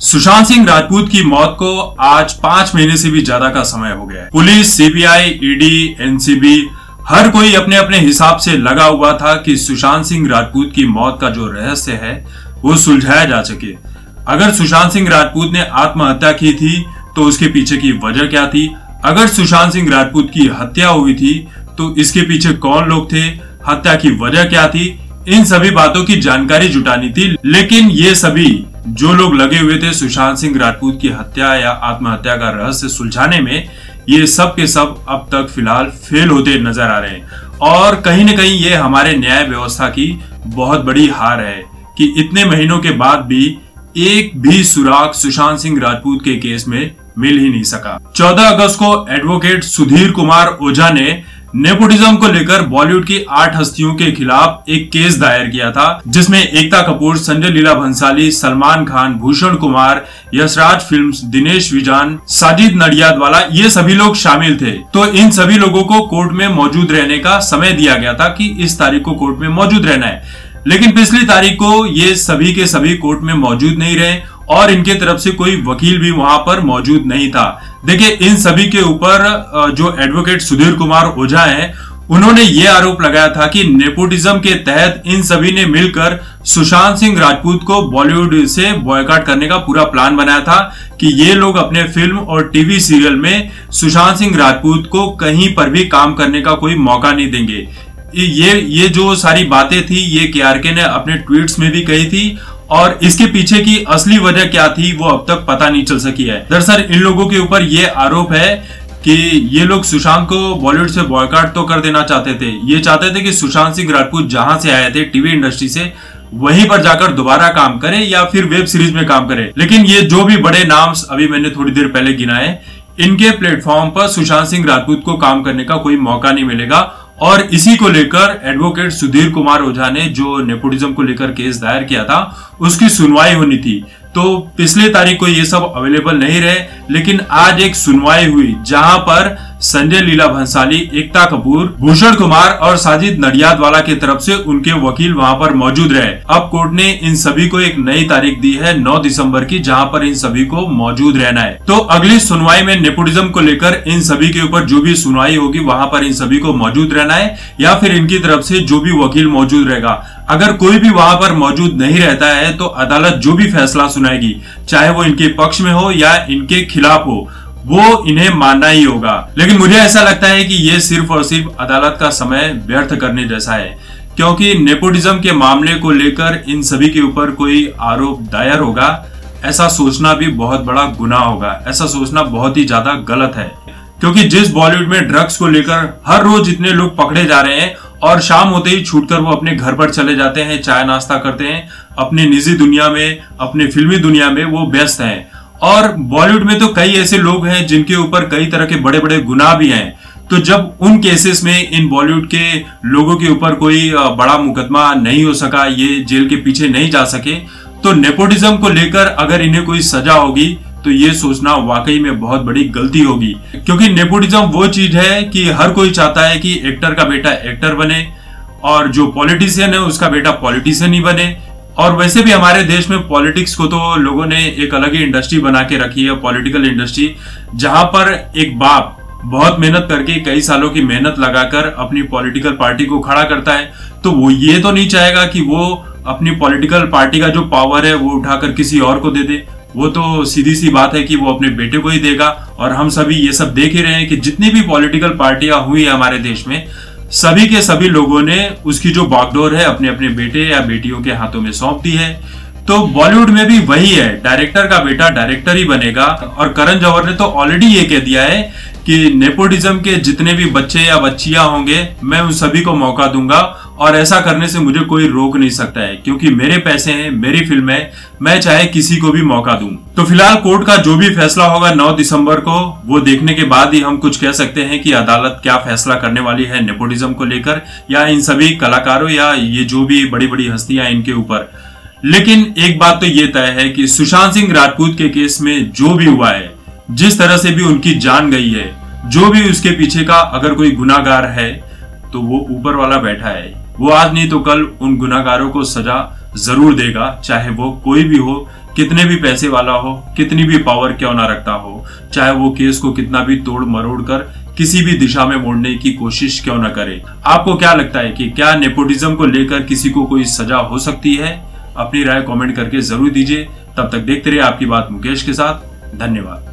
सुशांत सिंह राजपूत की मौत को आज 5 महीने से भी ज्यादा का समय हो गया है। पुलिस, सीबीआई, ईडी, एनसीबी हर कोई अपने अपने हिसाब से लगा हुआ था कि सुशांत सिंह राजपूत की मौत का जो रहस्य है वो सुलझाया जा सके। अगर सुशांत सिंह राजपूत ने आत्महत्या की थी तो उसके पीछे की वजह क्या थी? अगर सुशांत सिंह राजपूत की हत्या हुई थी तो इसके पीछे कौन लोग थे? हत्या की वजह क्या थी? इन सभी बातों की जानकारी जुटानी थी। लेकिन ये सभी जो लोग लगे हुए थे सुशांत सिंह राजपूत की हत्या या आत्महत्या का रहस्य सुलझाने में, ये सब के सब अब तक फिलहाल फेल होते नजर आ रहे हैं। और कहीं न कहीं ये हमारे न्याय व्यवस्था की बहुत बड़ी हार है कि इतने महीनों के बाद भी एक भी सुराग सुशांत सिंह राजपूत के केस में मिल ही नहीं सका। 14 अगस्त को एडवोकेट सुधीर कुमार ओझा ने नेपोटिज्म को लेकर बॉलीवुड की 8 हस्तियों के खिलाफ एक केस दायर किया था, जिसमें एकता कपूर, संजय लीला भंसाली, सलमान खान, भूषण कुमार, यशराज फिल्म्स, दिनेश विजान, साजिद नडियादवाला, ये सभी लोग शामिल थे। तो इन सभी लोगों को कोर्ट में मौजूद रहने का समय दिया गया था कि इस तारीख को कोर्ट में मौजूद रहना है। लेकिन पिछली तारीख को ये सभी के सभी कोर्ट में मौजूद नहीं रहे और इनके तरफ से कोई वकील भी वहां पर मौजूद नहीं था। देखिए, इन सभी के ऊपर जो एडवोकेट सुधीर कुमार ओझा हैं, उन्होंने ये आरोप लगाया था कि नेपोटिज्म के तहत इन सभी ने मिलकर सुशांत सिंह राजपूत को बॉलीवुड से बॉयकॉट करने का पूरा प्लान बनाया था कि ये लोग अपने फिल्म और टीवी सीरियल में सुशांत सिंह राजपूत को कहीं पर भी काम करने का कोई मौका नहीं देंगे। ये जो सारी बातें थी ये केआरके ने अपने ट्वीट्स में भी कही थी और इसके पीछे की असली वजह क्या थी वो अब तक पता नहीं चल सकी है। दरअसल इन लोगों के ऊपर ये आरोप है कि ये लोग सुशांत को बॉलीवुड से बॉयकॉट तो कर देना चाहते थे। ये चाहते थे कि सुशांत सिंह राजपूत जहां से आए थे टीवी इंडस्ट्री से, वहीं पर जाकर दोबारा काम करे या फिर वेब सीरीज में काम करे। लेकिन ये जो भी बड़े नाम अभी मैंने थोड़ी देर पहले गिनाए, इनके प्लेटफॉर्म पर सुशांत सिंह राजपूत को काम करने का कोई मौका नहीं मिलेगा। और इसी को लेकर एडवोकेट सुधीर कुमार ओझा ने जो नेपोटिज्म को लेकर केस दायर किया था उसकी सुनवाई होनी थी। तो पिछले तारीख को ये सब अवेलेबल नहीं रहे, लेकिन आज एक सुनवाई हुई जहां पर संजय लीला भंसाली, एकता कपूर, भूषण कुमार और साजिद नडियादवाला की तरफ से उनके वकील वहां पर मौजूद रहे। अब कोर्ट ने इन सभी को एक नई तारीख दी है 9 दिसंबर की, जहां पर इन सभी को मौजूद रहना है। तो अगली सुनवाई में नेपोटिज्म को लेकर इन सभी के ऊपर जो भी सुनवाई होगी वहां पर इन सभी को मौजूद रहना है या फिर इनकी तरफ से जो भी वकील मौजूद रहेगा। अगर कोई भी वहां पर मौजूद नहीं रहता है तो अदालत जो भी फैसला सुनाएगी, चाहे वो इनके पक्ष में हो या इनके खिलाफ हो, वो इन्हें मानना ही होगा। लेकिन मुझे ऐसा लगता है कि ये सिर्फ और सिर्फ अदालत का समय व्यर्थ करने जैसा है, क्योंकि नेपोटिज्म के मामले को लेकर इन सभी के ऊपर कोई आरोप दायर होगा, ऐसा सोचना भी बहुत बड़ा गुनाह होगा। ऐसा सोचना बहुत ही ज्यादा गलत है, क्योंकि जिस बॉलीवुड में ड्रग्स को लेकर हर रोज इतने लोग पकड़े जा रहे हैं और शाम होते ही छूटकर वो अपने घर पर चले जाते हैं, चाय नाश्ता करते हैं, अपनी निजी दुनिया में, अपनी फिल्मी दुनिया में वो व्यस्त हैं। और बॉलीवुड में तो कई ऐसे लोग हैं जिनके ऊपर कई तरह के बड़े बड़े गुनाह भी हैं। तो जब उन केसेस में इन बॉलीवुड के लोगों के ऊपर कोई बड़ा मुकदमा नहीं हो सका, ये जेल के पीछे नहीं जा सके, तो नेपोटिज्म को लेकर अगर इन्हें कोई सजा होगी तो ये सोचना वाकई में बहुत बड़ी गलती होगी। क्योंकि नेपोटिज्म वो चीज है कि हर कोई चाहता है कि एक्टर का बेटा एक्टर बने और जो पॉलिटिशियन है उसका बेटा पॉलिटिशियन ही बने। और वैसे भी हमारे देश में पॉलिटिक्स को तो लोगों ने एक अलग ही इंडस्ट्री बना के रखी है, पॉलिटिकल इंडस्ट्री, जहां पर एक बाप बहुत मेहनत करके कई सालों की मेहनत लगाकर अपनी पॉलिटिकल पार्टी को खड़ा करता है, तो वो ये तो नहीं चाहेगा कि वो अपनी पॉलिटिकल पार्टी का जो पावर है वो उठाकर किसी और को दे दे। वो तो सीधी सी बात है कि वो अपने बेटे को ही देगा। और हम सभी ये सब देख ही रहे हैं कि जितनी भी पॉलिटिकल पार्टियां हुई है हमारे देश में, सभी के सभी लोगों ने उसकी जो बागडोर है अपने अपने बेटे या बेटियों के हाथों में सौंप दी है। तो बॉलीवुड में भी वही है, डायरेक्टर का बेटा डायरेक्टर ही बनेगा। और करण जौहर ने तो ऑलरेडी ये कह दिया है कि नेपोटिज्म के जितने भी बच्चे या बच्चियां होंगे मैं उन सभी को मौका दूंगा और ऐसा करने से मुझे कोई रोक नहीं सकता है, क्योंकि मेरे पैसे हैं, मेरी फिल्म है, मैं चाहे किसी को भी मौका दूं। तो फिलहाल कोर्ट का जो भी फैसला होगा 9 दिसंबर को, वो देखने के बाद ही हम कुछ कह सकते हैं कि अदालत क्या फैसला करने वाली है नेपोटिज्म को लेकर या इन सभी कलाकारों या ये जो भी बड़ी बड़ी हस्तियां इनके ऊपर। लेकिन एक बात तो ये तय है कि सुशांत सिंह राजपूत के केस में जो भी हुआ है, जिस तरह से भी उनकी जान गई है, जो भी उसके पीछे का अगर कोई गुनाहगार है तो वो ऊपर वाला बैठा है। वो आज नहीं तो कल उन गुनाहगारों को सजा जरूर देगा, चाहे वो कोई भी हो, कितने भी पैसे वाला हो, कितनी भी पावर क्यों ना रखता हो, चाहे वो केस को कितना भी तोड़ मरोड़ कर किसी भी दिशा में मोड़ने की कोशिश क्यों न करे। आपको क्या लगता है कि क्या नेपोटिज्म को लेकर किसी को कोई सजा हो सकती है? अपनी राय कमेंट करके जरूर दीजिए। तब तक देखते रहिए आपकी बात मुकेश के साथ। धन्यवाद।